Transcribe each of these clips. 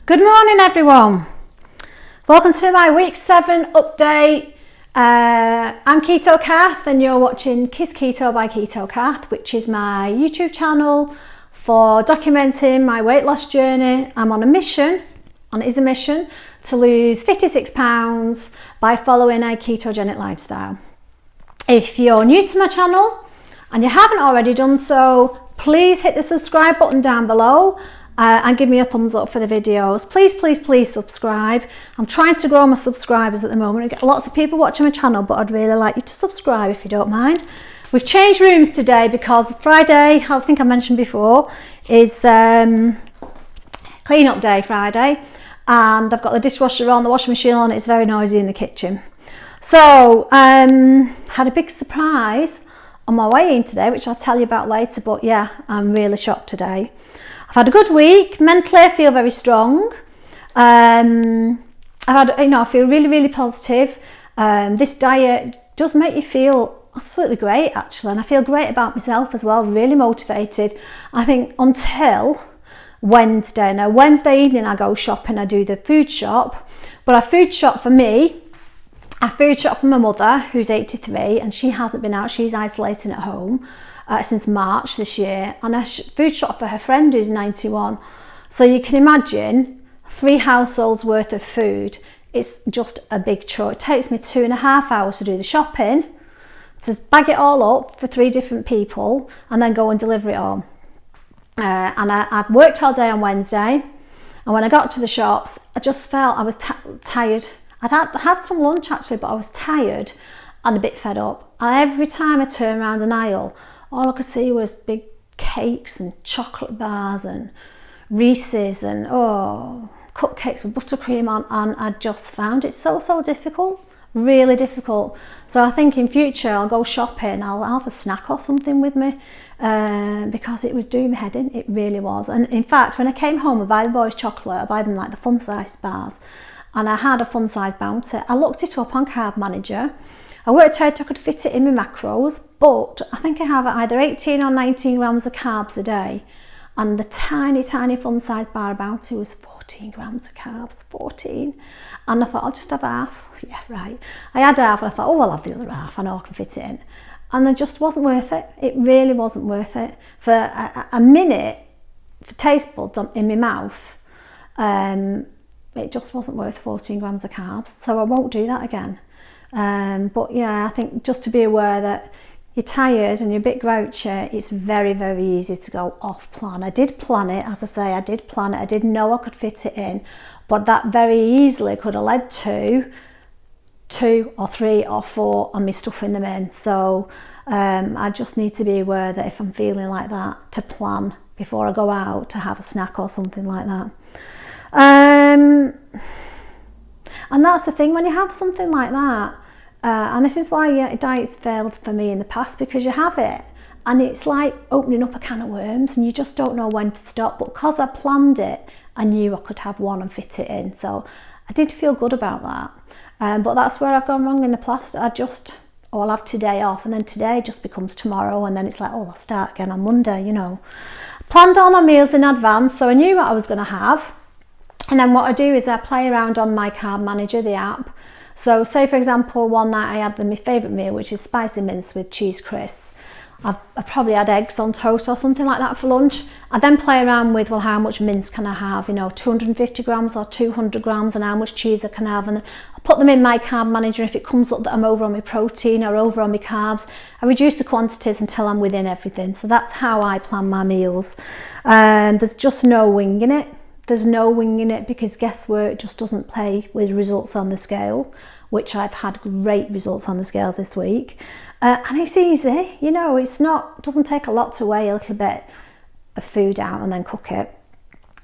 Good morning everyone, welcome to my week 7 update. I'm Keto Kath and you're watching Weeks Keto by Keto Kath, which is my YouTube channel for documenting my weight loss journey. I'm on a mission, and it is a mission, to lose 56 pounds by following a ketogenic lifestyle. If you're new to my channel and you haven't already done so, please hit the subscribe button down below and give me a thumbs up for the videos. Please subscribe. I'm trying to grow my subscribers at the moment. I get lots of people watching my channel, but I'd really like you to subscribe if you don't mind. We've changed rooms today because Friday, I think I mentioned before, is clean up day Friday, and I've got the dishwasher on, the washing machine on. It's very noisy in the kitchen. So had a big surprise on my way in today, which I'll tell you about later, but yeah, I'm really shocked today. I've had a good week. Mentally, I feel very strong. I feel really positive. This diet does make you feel absolutely great, actually, and I feel great about myself as well. Really motivated. I think until Wednesday. Now, Wednesday evening, I go shopping. I do the food shop, but I food shop for me. I food shop for my mother, who's 83, and she hasn't been out. She's isolating at home since March this year, and I food shop for her friend who's 91. So you can imagine 3 households worth of food. It's just a big chore. It takes me 2.5 hours to do the shopping, to bag it all up for 3 different people, and then go and deliver it all. And I worked all day on Wednesday, and when I got to the shops, I just felt I was tired. I had some lunch actually, but I was tired and a bit fed up. And every time I turned around an aisle, all I could see was big cakes and chocolate bars and Reese's and cupcakes with buttercream on, and I just found it so difficult, really difficult. So I think in future I'll go shopping, I'll have a snack or something with me, because it was doing my head in. It really was. And in fact, when I came home, I buy the boys chocolate. I buy them like the fun size bars, and I had a fun size Bounty. I looked it up on Carb Manager. I worked out I could fit it in my macros, but I think I have either 18 or 19 grams of carbs a day, and the tiny fun size bar Bounty was 14 grams of carbs, 14. And I thought, I'll just have half. Yeah, right. I had half, and I thought, I'll have the other half. I know I can fit it in. And it just wasn't worth it. It really wasn't worth it. For a minute, for taste buds in my mouth, it just wasn't worth 14 grams of carbs. So I won't do that again. But yeah, I think just to be aware that you're tired and you're a bit grouchy, it's very easy to go off plan. I did plan it, as I say, I did plan it. I did know I could fit it in, but that very easily could have led to 2 or 3 or 4 and me stuffing them in. So I just need to be aware that if I'm feeling like that, to plan before I go out to have a snack or something like that. And that's the thing, when you have something like that, and this is why diets failed for me in the past, because you have it and it's like opening up a can of worms and you just don't know when to stop. But because I planned it, I knew I could have one and fit it in, so I did feel good about that. But that's where I've gone wrong in the past. I'll have today off, and then today just becomes tomorrow, and then it's like, I'll start again on Monday, you know. Planned all my meals in advance, so I knew what I was going to have. And then what I do is I play around on my Carb Manager, the app. So say for example, one night I had my favourite meal, which is spicy mince with cheese crisps. I probably had eggs on toast or something like that for lunch. I then play around with, well, how much mince can I have? 250 grams or 200 grams, and how much cheese I can have. And I put them in my Carb Manager. If it comes up that I'm over on my protein or over on my carbs, I reduce the quantities until I'm within everything. So that's how I plan my meals. There's just no winging it. There's no winging it, because guesswork just doesn't play with results on the scale, which I've had great results on the scales this week. And it's easy, doesn't take a lot to weigh a little bit of food out and then cook it.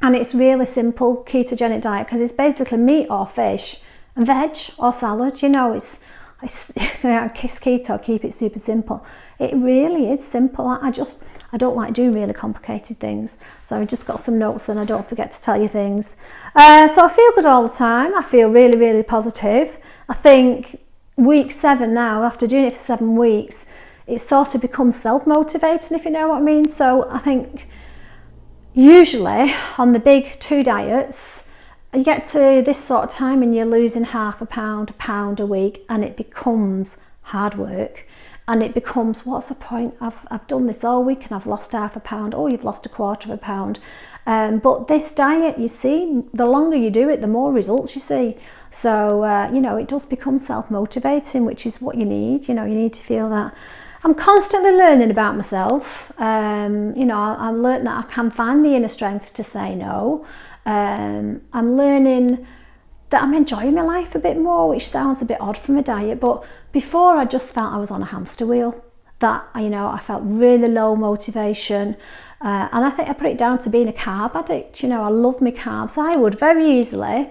And it's really simple ketogenic diet, because it's basically meat or fish and veg or salad. It's Weeks Keto, keep it super simple. It really is simple. I don't like doing really complicated things, so I just got some notes and I don't forget to tell you things. So I feel good all the time. I feel really positive. I think week 7 now, after doing it for 7 weeks, it sort of becomes self-motivating, if you know what I mean. So I think usually on the big 2 diets, you get to this sort of time and you're losing half a pound a week, and it becomes hard work. And it becomes, what's the point? I've done this all week and I've lost half a pound. Oh, you've lost a quarter of a pound. But this diet, you see, the longer you do it, the more results you see. So, you know, it does become self-motivating, which is what you need. You know, you need to feel that. I'm constantly learning about myself. You know, I've learned that I can find the inner strength to say no. I'm learning that I'm enjoying my life a bit more, which sounds a bit odd from a diet, but before I just felt I was on a hamster wheel, that, you know, I felt really low motivation, and I think I put it down to being a carb addict. You know, I love my carbs. I would very easily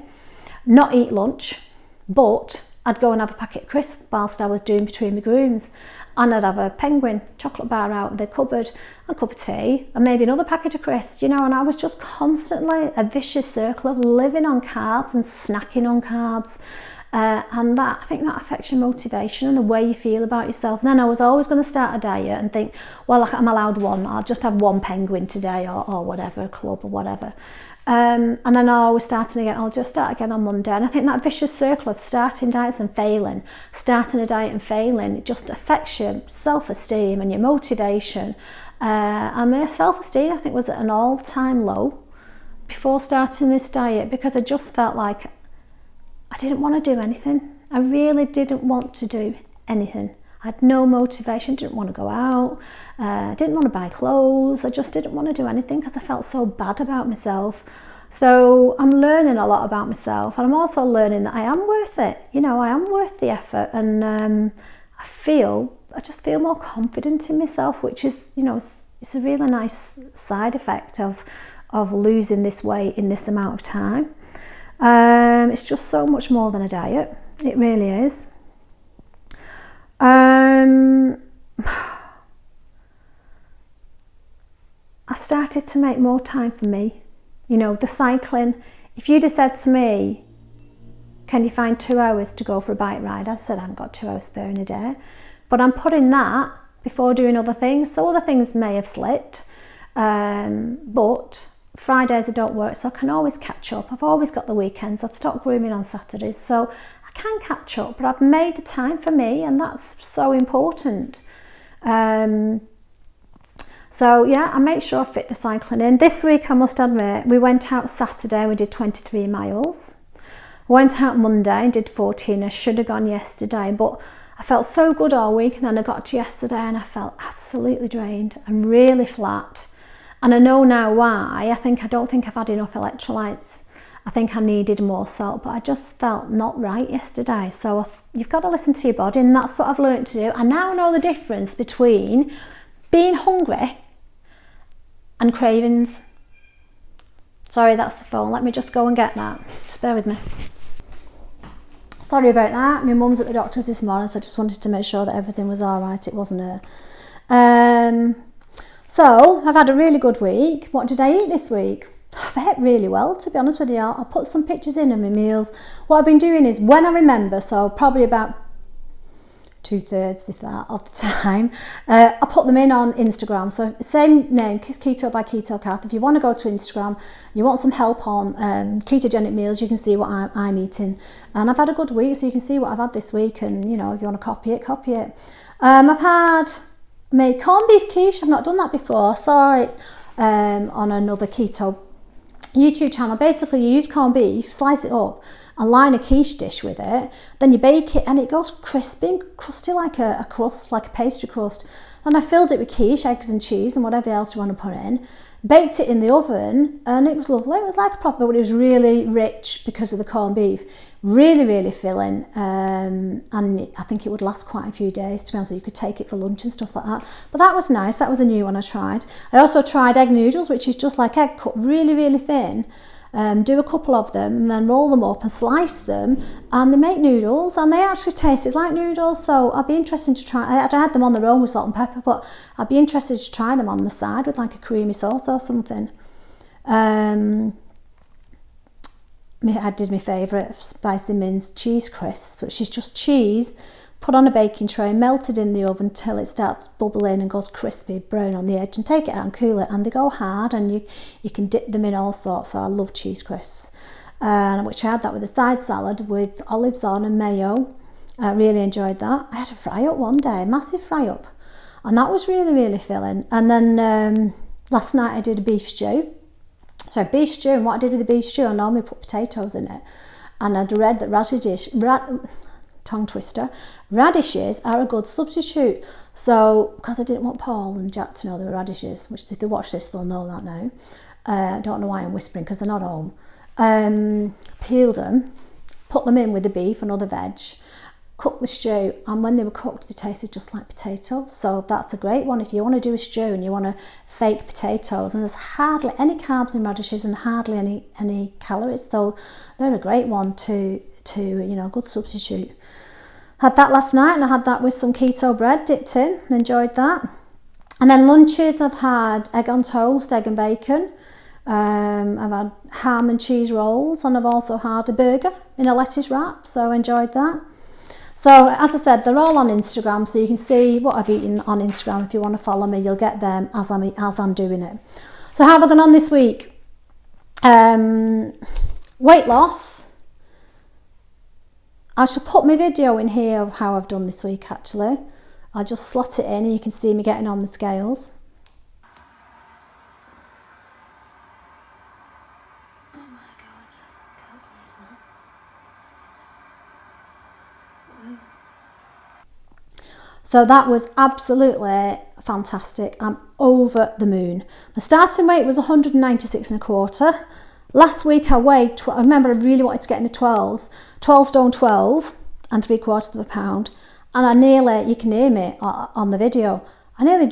not eat lunch, but I'd go and have a packet of crisps whilst I was doing between my grooms, and I'd have a Penguin chocolate bar out of the cupboard, a cup of tea, and maybe another packet of crisps, you know, and I was just constantly a vicious circle of living on carbs and snacking on carbs, and that, I think that affects your motivation and the way you feel about yourself. And then I was always going to start a diet and think, well, I'm allowed one, I'll just have one Penguin today, or whatever, a club or whatever. And then I always starting again, I'll just start again on Monday. And I think that vicious circle of starting diets and failing, starting a diet and failing, it just affects your self-esteem and your motivation. And my self-esteem, I think, was at an all-time low before starting this diet, because I just felt like I didn't want to do anything. I really didn't want to do anything. I had no motivation, didn't want to go out, didn't want to buy clothes. I just didn't want to do anything because I felt so bad about myself. So I'm learning a lot about myself, and I'm also learning that I am worth it. You know, I am worth the effort, and I just feel more confident in myself, which is, you know, it's a really nice side effect of losing this weight in this amount of time. It's just so much more than a diet. It really is. I started to make more time for me. You know, the cycling, if you'd have said to me, can you find 2 hours to go for a bike ride? I said, I haven't got 2 hours spare in a day. But I'm putting that before doing other things. So other things may have slipped. But Fridays I don't work, so I can always catch up. I've always got the weekends. I've stopped grooming on Saturdays, so I can catch up, but I've made the time for me, and that's so important. So yeah, I make sure I fit the cycling in. This week, I must admit, we went out Saturday, we did 23 miles. Went out Monday and did 14. I should have gone yesterday, but I felt so good all week, and then I got to yesterday and I felt absolutely drained and really flat. And I know now why. I don't think I've had enough electrolytes. I think I needed more salt, but I just felt not right yesterday. So you've got to listen to your body, and that's what I've learned to do. I now know the difference between being hungry and cravings. Sorry, that's the phone. Let me just go and get that. Just bear with me. Sorry about that. My mum's at the doctor's this morning, so I just wanted to make sure that everything was all right. It wasn't her. So I've had a really good week. What did I eat this week? I've ate really well, to be honest with you. I'll put some pictures in of my meals. What I've been doing is, when I remember, so probably about 2/3, if that, of the time, I put them in on Instagram. So same name, Kiss Keto by Keto Kath. If you want to go to Instagram, you want some help on ketogenic meals, you can see what I'm eating. And I've had a good week, so you can see what I've had this week. And, you know, if you want to copy it, copy it. I've made corned beef quiche. I've not done that before. I saw it on another keto YouTube channel. Basically, you use corned beef, slice it up, and line a quiche dish with it. Then you bake it, and it goes crispy and crusty, like a crust, like a pastry crust. Then I filled it with quiche, eggs and cheese, and whatever else you want to put in. Baked it in the oven, and it was lovely. It was like a proper, but it was really rich because of the corned beef. Really, really filling, and I think it would last quite a few days, to be honest. You could take it for lunch and stuff like that. But that was nice. That was a new one I tried. I also tried egg noodles, which is just like egg cut really, really thin. Do a couple of them and then roll them up and slice them, and they make noodles, and they actually tasted like noodles. So I'd be interested to try. I had them on their own with salt and pepper, but I'd be interested to try them on the side with like a creamy sauce or something. I did my favourite, spicy minced cheese crisps, which is just cheese put on a baking tray, melted in the oven till it starts bubbling and goes crispy brown on the edge, and take it out and cool it, and they go hard, and you can dip them in all sorts. So I love cheese crisps. which I had that with a side salad with olives on and mayo. I really enjoyed that. I had a fry up one day, massive fry up, and that was really, really filling. And then last night I did a beef stew. So beef stew, and what I did with the beef stew, I normally put potatoes in it, and I'd read that tongue twister, radishes are a good substitute. So because I didn't want Paul and Jack to know they were radishes, which if they watch this they'll know that now. I don't know why I'm whispering, because they're not home. Peeled them, put them in with the beef and other veg, cooked the stew, and when they were cooked they tasted just like potatoes. So that's a great one if you want to do a stew and you want to fake potatoes, and there's hardly any carbs in radishes and hardly any calories, so they're a great one to good substitute. Had that last night, and I had that with some keto bread dipped in. Enjoyed that. And then lunches, I've had egg on toast, egg and bacon. I've had ham and cheese rolls, and I've also had a burger in a lettuce wrap, so enjoyed that. So as I said, they're all on Instagram, so you can see what I've eaten on Instagram. If you want to follow me, you'll get them as I'm doing it. So how have I gone on this week? Weight loss. I should put my video in here of how I've done this week actually. I'll just slot it in and you can see me getting on the scales. Oh my god, I can't believe that. So that was absolutely fantastic. I'm over the moon. My starting weight was 196 and a quarter. Last week I weighed, I remember I really wanted to get in the 12 stone 12 and 3/4 pound, and I nearly, you can hear me on the video, I nearly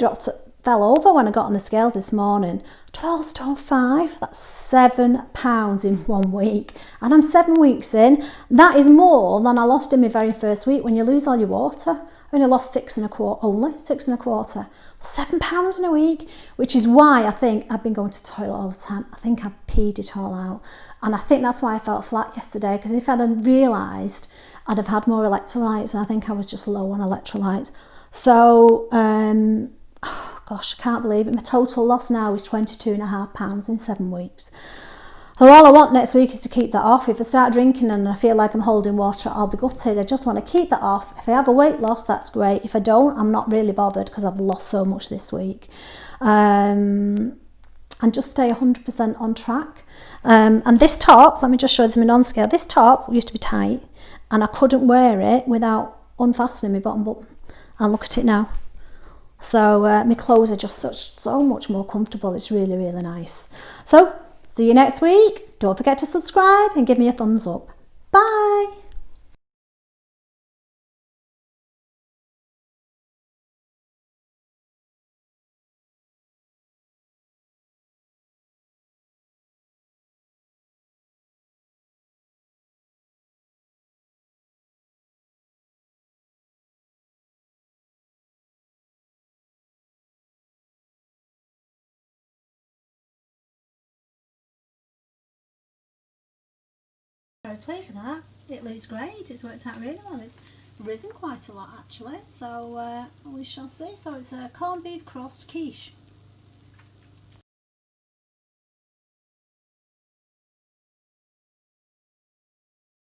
fell over when I got on the scales this morning. 12 stone 5, that's 7 pounds in 1 week, and I'm 7 weeks in. That is more than I lost in my very first week when you lose all your water. I only lost 6 and a quarter. 7 pounds in a week, which is why I think I've been going to the toilet all the time. I think I peed it all out, and I think that's why I felt flat yesterday, because if I'd have realised, I'd have had more electrolytes, and I think I was just low on electrolytes. So oh gosh, I can't believe it. My total loss now is 22.5 pounds in 7 weeks. So all I want next week is to keep that off. If I start drinking and I feel like I'm holding water, I'll be gutted. I just want to keep that off. If I have a weight loss, that's great. If I don't, I'm not really bothered, because I've lost so much this week. And just stay 100% on track. And this top, let me just show this, my non-scale. This top used to be tight, and I couldn't wear it without unfastening my bottom button. And look at it now. So my clothes are just so much more comfortable. It's really, really nice. So see you next week. Don't forget to subscribe and give me a thumbs up. Bye. Very pleased with that. It looks great. It's worked out really well. It's risen quite a lot actually. So we shall see. So it's a corned beef crust quiche.